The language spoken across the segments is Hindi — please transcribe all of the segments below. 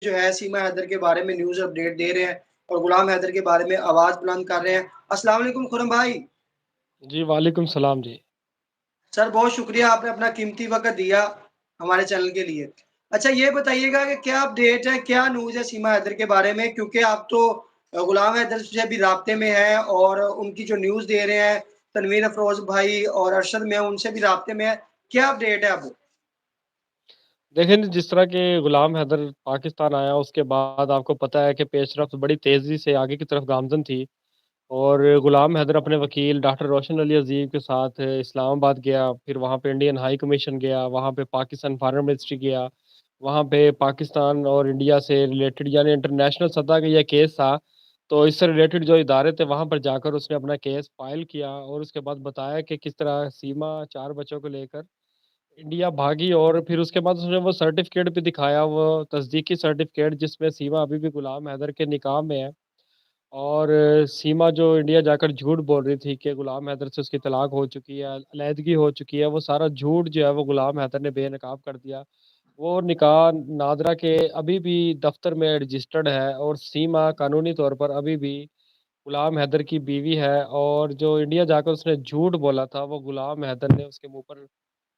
जो है सीमा हैदर के बारे में न्यूज़ अपडेट दे रहे हैं और गुलाम हैदर के बारे में आवाज़ बुलंद कर रहे हैं। अस्सलाम वालेकुम खुरम भाई। जी, वालेकुम सलाम जी। सर बहुत शुक्रिया आपने अपना कीमती वक़्त दिया हमारे चैनल के लिए। अच्छा ये बताइएगा कि क्या अपडेट है, क्या न्यूज़ है सीमा हैदर के बारे में? क्योंकि आप तो गुलाम हैदर से भी राब्ते में हैं और उनकी जो न्यूज़ दे रहे हैं, तनवीर अफरोज़ भाई और अरशद मियाँ उनसे भी राब्ते में हैं। क्या अपडेट है अब? देखिए न जिस तरह के गुलाम हैदर पाकिस्तान आया उसके बाद आपको पता है कि पेशरफ्त बड़ी तेज़ी से आगे की तरफ गामज़न थी और गुलाम हैदर अपने वकील डॉक्टर रोशन अली अज़ीज़ के साथ इस्लामाबाद गया, फिर वहाँ पे इंडियन हाई कमीशन गया, वहाँ पे पाकिस्तान फॉरेन मिनिस्ट्री गया, वहाँ पे पाकिस्तान और इंडिया से रिलेटेड यानी इंटरनेशनल सतह का ये केस था, तो इससे रिलेटेड जो इदारे थे वहाँ पर जाकर उसने अपना केस फ़ाइल किया और उसके बाद बताया कि किस तरह सीमा 4 बच्चों को लेकर इंडिया भागी और फिर उसके बाद उसने वो सर्टिफ़िकेट भी दिखाया, वो तस्दीकी सर्टिफ़िकेट जिसमें सीमा अभी भी गुलाम हैदर के निकाह में है। और सीमा जो इंडिया जाकर झूठ बोल रही थी कि गुलाम हैदर से उसकी तलाक हो चुकी है, अलहदगी हो चुकी है, वो सारा झूठ जो है वो गुलाम हैदर ने बेनकाब कर दिया। वो निकाह नादरा के अभी भी दफ़्तर में रजिस्टर्ड है और सीमा कानूनी तौर पर अभी भी गुलाम हैदर की बीवी है और जो इंडिया जाकर उसने झूठ बोला था, वो गुलाम हैदर ने उसके मुँह पर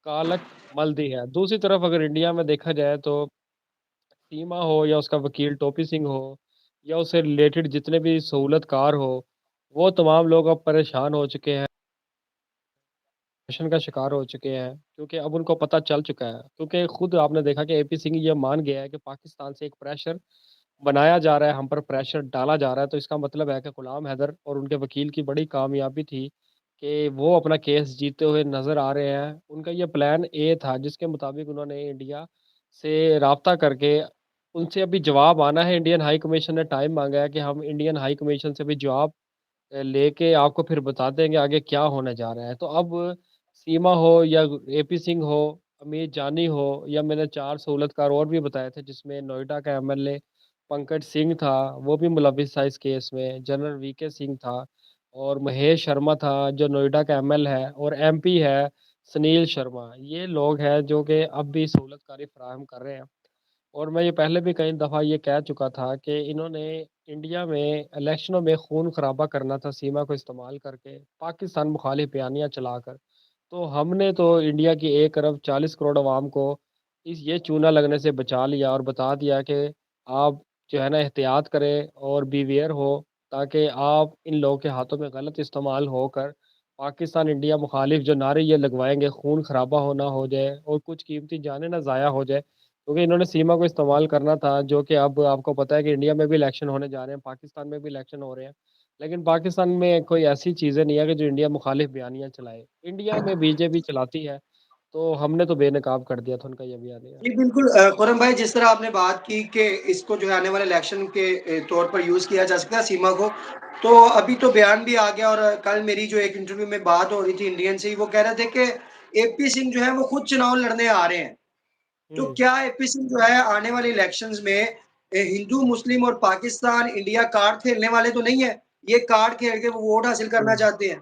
कालक मल दी है। दूसरी तरफ अगर इंडिया में देखा जाए तो सीमा हो या उसका वकील टोपी सिंह हो या उससे रिलेटेड जितने भी सहूलतकार हो, वो तमाम लोग अब परेशान हो चुके हैं, डिप्रेशन का शिकार हो चुके हैं, क्योंकि अब उनको पता चल चुका है। क्योंकि खुद आपने देखा कि एपी सिंह ये मान गया है कि पाकिस्तान से एक प्रेशर बनाया जा रहा है, हम पर प्रेशर डाला जा रहा है, तो इसका मतलब है कि गुलाम हैदर और उनके वकील की बड़ी कामयाबी थी कि वो अपना केस जीतते हुए नज़र आ रहे हैं। उनका ये प्लान ए था जिसके मुताबिक उन्होंने इंडिया से राब्ता करके उनसे अभी जवाब आना है। इंडियन हाई कमीशन ने टाइम माँगा है कि हम इंडियन हाई कमीशन से भी जवाब लेके आपको फिर बता देंगे आगे क्या होने जा रहा है। तो अब सीमा हो या एपी सिंह हो, अमीर जानी हो या मैंने 4 सहूलतकार और भी बताए थे जिसमें नोएडा का एमएलए पंकज सिंह था, वो भी मुलविस था इस केस में, जनरल वीके सिंह था और महेश शर्मा था जो नोएडा का एमएल है और एमपी है सुनील शर्मा। ये लोग हैं जो कि अब भी सहूलतकारी फराहम कर रहे हैं। और मैं ये पहले भी कई दफ़ा ये कह चुका था कि इन्होंने इंडिया में इलेक्शनों में खून-खराबा करना था सीमा को इस्तेमाल करके, पाकिस्तान मुखालिफ बयानियाँ चलाकर। तो हमने तो इंडिया की 1 अरब 40 करोड़ अवाम को इस ये चूना लगने से बचा लिया और बता दिया कि आप जो है ना एहतियात करें और बीवेयर हो, ताकि आप इन लोगों के हाथों में गलत इस्तेमाल होकर पाकिस्तान इंडिया मुखालिफ जो नारे ये लगवाएँगे, खून-खराबा हो ना हो जाए और कुछ कीमती जानें ना ज़ाया हो जाए। क्योंकि इन्होंने सीमा को इस्तेमाल करना था, जो कि अब आपको पता है कि इंडिया में भी इलेक्शन होने जा रहे हैं, पाकिस्तान में भी इलेक्शन हो रहे हैं। लेकिन पाकिस्तान में कोई ऐसी चीज़ें नहीं है कि जो इंडिया मुखालिफ बयानियाँ चलाए। इंडिया में बीजेपी चलाती है, तो हमने तो बेनकाब कर दिया था उनका ये बयानिया। जी, बिल्कुल खुरम भाई जिस तरह आपने बात की कि इसको जो है आने वाले इलेक्शन के तौर पर यूज़ किया जा सकता है सीमा को, तो अभी तो बयान भी आ गया और कल मेरी जो एक इंटरव्यू में बात हो रही थी इंडियन से ही, वो कह रहे थे कि एपी सिंह जो है वो खुद चुनाव लड़ने आ रहे हैं। तो हुँ, क्या एपी सिंह जो है आने वाले इलेक्शंस में हिंदू, मुस्लिम और पाकिस्तान, इंडिया कार्ड खेलने वाले तो नहीं है? ये कार्ड खेल के वो वोट हासिल करना हुँ। चाहते हैं?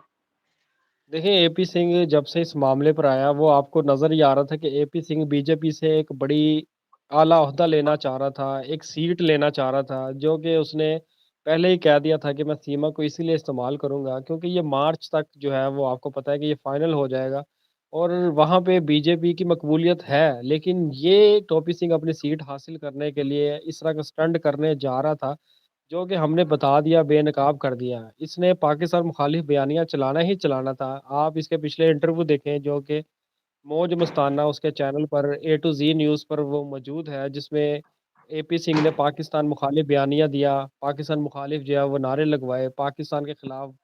देखिए, एपी सिंह जब से इस मामले पर आया, वो आपको नज़र ही आ रहा था कि एपी सिंह बीजेपी से एक बड़ी आला ओहदा लेना चाह रहा था, एक सीट लेना चाह रहा था, जो कि उसने पहले ही कह दिया था कि मैं सीमा को इसीलिए इस्तेमाल करूँगा क्योंकि ये मार्च तक जो है वो आपको पता है कि ये फाइनल हो जाएगा और वहाँ पे बीजेपी की मकबूलियत है। लेकिन ये टोपी सिंह अपनी सीट हासिल करने के लिए इस तरह का स्टंट करने जा रहा था जो कि हमने बता दिया, बेनकाब कर दिया। इसने पाकिस्तान मुखालिफ बयानियाँ चलाना ही चलाना था। आप इसके पिछले इंटरव्यू देखें जो कि मौज मस्ताना उसके चैनल पर ए टू ज़ी न्यूज़ पर वो मौजूद है, जिसमें एपी सिंह ने पाकिस्तान मुखालिफ बयानिया दिया, पाकिस्तान मुखालिफ जो है वो नारे लगवाए, पाकिस्तान के खिलाफ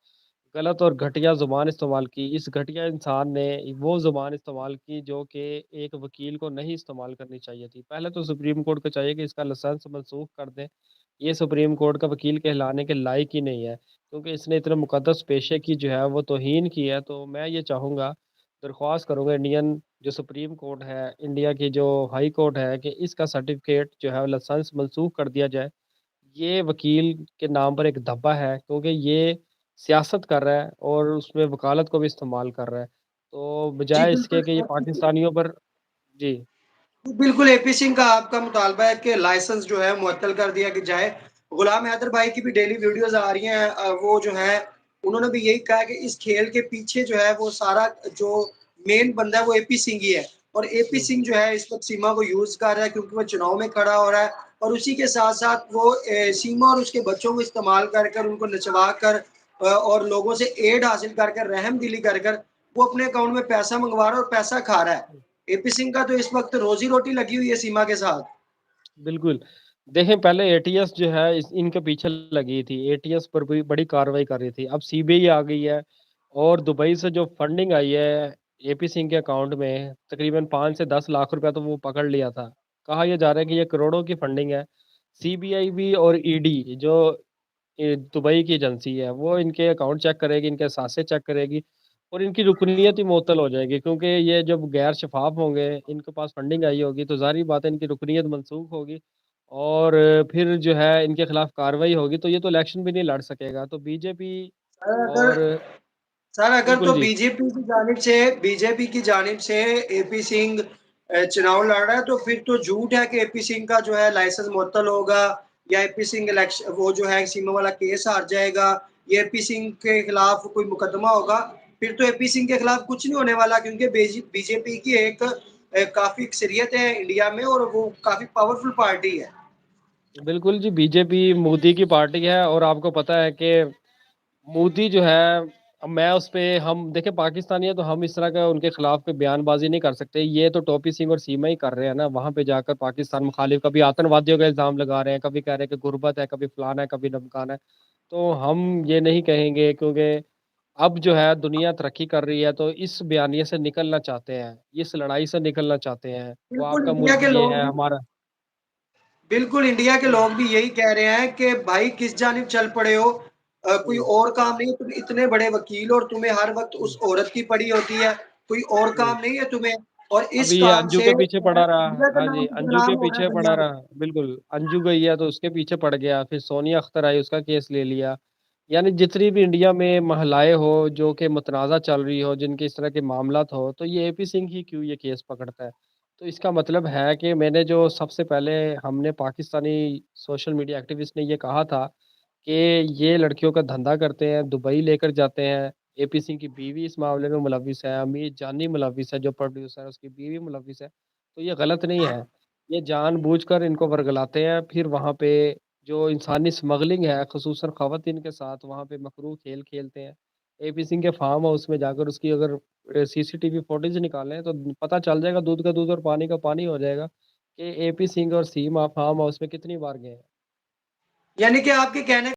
गलत और घटिया ज़ुबान इस्तेमाल की। इस घटिया इंसान ने वो ज़ुबान इस्तेमाल की जो कि एक वकील को नहीं इस्तेमाल करनी चाहिए थी। पहले तो सुप्रीम कोर्ट को चाहिए कि इसका लाइसेंस मनसूख कर दें। ये सुप्रीम कोर्ट का वकील कहलाने के लायक ही नहीं है, क्योंकि इसने इतने मुक़द्दस पेशे की जो है वो तौहीन की है। तो मैं ये चाहूँगा, दरख्वास्त करूँगा इंडियन जो सुप्रीम कोर्ट है, इंडिया की जो हाई कोर्ट है कि इसका सर्टिफ़िकेट जो है लाइसेंस मनसूख कर दिया जाए। ये वकील के नाम पर एक धब्बा है क्योंकि ये सियासत कर रहा है और उसमें वकालत को भी इस्तेमाल कर रहा है। तो जी, बजाय बिल्कुल इसके कि ये पाकिस्तानियों पर जी। बिल्कुल, एपी सिंह का आपका मुतालबा है कि लाइसेंस जो है मुअत्तल कर दिया कि जाए। गुलाम हैदर भाई की भी डेली वीडियोज़ आ रही हैं वो जो है उन्होंने भी यही कहा है कि इस खेल के पीछे जो है वो सारा जो मेन बंदा है वो एपी सिंह ही है और एपी हुँ। सिंह जो है इस वक़्त सीमा को यूज़ कर रहा है क्योंकि वो चुनाव में खड़ा हो रहा है और उसी के साथ-साथ वो सीमा और उसके बच्चों को इस्तेमाल कर कर उनको नचवा कर और लोगों से एड हासिल कर कर, रहमदिली कर कर वो अपने अकाउंट में पैसा मँगवा रहा है और पैसा खा रहा है। एपी सिंह का तो इस वक़्त रोज़ी-रोटी लगी हुई है सीमा के साथ। बिल्कुल। देखें पहले एटीएस जो है इस इनके पीछे लगी थी, एटीएस पर भी बड़ी कार्रवाई कर रही थी। अब सीबीआई आ गई है और दुबई से जो फंडिंग आई है एपी सिंह के अकाउंट में तकरीबन 5 से 10 लाख रुपया तो वो पकड़ लिया था। कहा ये जा रहा है कि ये करोड़ों की फंडिंग है। सीबीआई भी और ईडी जो दुबई की एजेंसी है, वो इनके अकाउंट चेक करेगी, इनके सासे चेक करेगी और इनकी रुकनीत ही मुअत्तल हो जाएगी क्योंकि ये जब गैर शफ़ाफ़ होंगे, इनके पास फंडिंग आई होगी तो ज़ाहिर-सी बात है इनकी रुकनीत मनसूख होगी और फिर जो है इनके खिलाफ कार्रवाई होगी तो ये तो इलेक्शन भी नहीं लड़ सकेगा। तो बीजेपी सर अगर और सर अगर बिल्कुल तो जी। बीजेपी की जानिब से एपी सिंह चुनाव लड़ रहा है तो फिर तो झूठ है कि एपी सिंह का जो है लाइसेंस मुअत्तल होगा या एपी सिंह वो जो है सीमा वाला केस हार जाएगा, या एपी सिंह के खिलाफ कोई मुकदमा होगा। फिर तो एपी सिंह के खिलाफ कुछ नहीं होने वाला क्योंकि बीजेपी की एक काफ़ी अक्सरियत है इंडिया में और वो काफ़ी पावरफुल पार्टी है। बिल्कुल जी, बीजेपी मोदी की पार्टी है और आपको पता है कि मोदी जो है अब मैं उस पे हम देखिए पाकिस्तानी है तो हम इस तरह का उनके खिलाफ कोई बयानबाज़ी नहीं कर सकते। ये तो टोपी सिंह और सीमा ही कर रहे हैं ना, वहाँ पे जाकर पाकिस्तान मुखालिफ कभी आतंकवादियों का इल्ज़ाम लगा रहे हैं, कभी कह रहे हैं कि गुर्बत है, कभी फलाना है, कभी ढमकाना है। तो हम ये नहीं कहेंगे क्योंकि अब जो है दुनिया तरक्की कर रही है तो इस बयानिए से निकलना चाहते हैं, इस लड़ाई से निकलना चाहते हैं। वो बिल्कुल आपका इंडिया मुल्क के ये लोग है, भी हमारा बिल्कुल, इंडिया के लोग भी यही कह रहे हैं कि भाई किस जानिब चल पड़े हो? कोई हुँ, और काम नहीं है, तुम इतने बड़े वकील हो और तुम्हें हर वक़्त हुँ, उस औरत की पड़ी होती है, कोई और हुँ। काम नहीं है तुम्हें और इस अभी ये काम अंजू से के पीछे जो है पड़ा रहा। इंडिया का हाँ जी, नाम अंजू के बदनाम हो रहा है पीछे पड़ा दुनिया में। रहा। बिल्कुल, अंजू गई है तो उसके पीछे पड़ गया, फिर सोनिया अख्तर आई उसका केस ले लिया। यानी जितनी भी इंडिया में महिलाएँ हो जो कि मुतनाज़ा चल रही हो, जिनके इस तरह के मामलात हो, तो ये एपी सिंह ही क्यों ये केस पकड़ता है। तो इसका मतलब है कि मैंने जो सबसे पहले हमने पाकिस्तानी सोशल मीडिया एक्टिविस्ट ने ये कहा था कि ये लड़कियों का धंधा करते हैं, दुबई लेकर जाते हैं। एपी सिंह की बीवी इस मामले में मुलव्विस है, अमीर जानी मुलव्विस है, जो प्रोड्यूसर है उसकी बीवी मुलव्विस है। तो ये गलत नहीं है। ये जानबूझकर इनको वर्गलाते हैं, फिर वहाँ पे जो इंसानी स्मगलिंग है, ख़ुसूसन ख़वातीन के साथ वहाँ पे मकरूह खेल खेलते हैं। एपी सिंह के फार्म हाउस में जाकर उसकी अगर सीसीटीवी फुटेज निकालें तो पता चल जाएगा, दूध का दूध और पानी का पानी हो जाएगा कि एपी सिंह और सीमा फार्म हाउस में कितनी बार गए हैं। यानी कि आपके कहने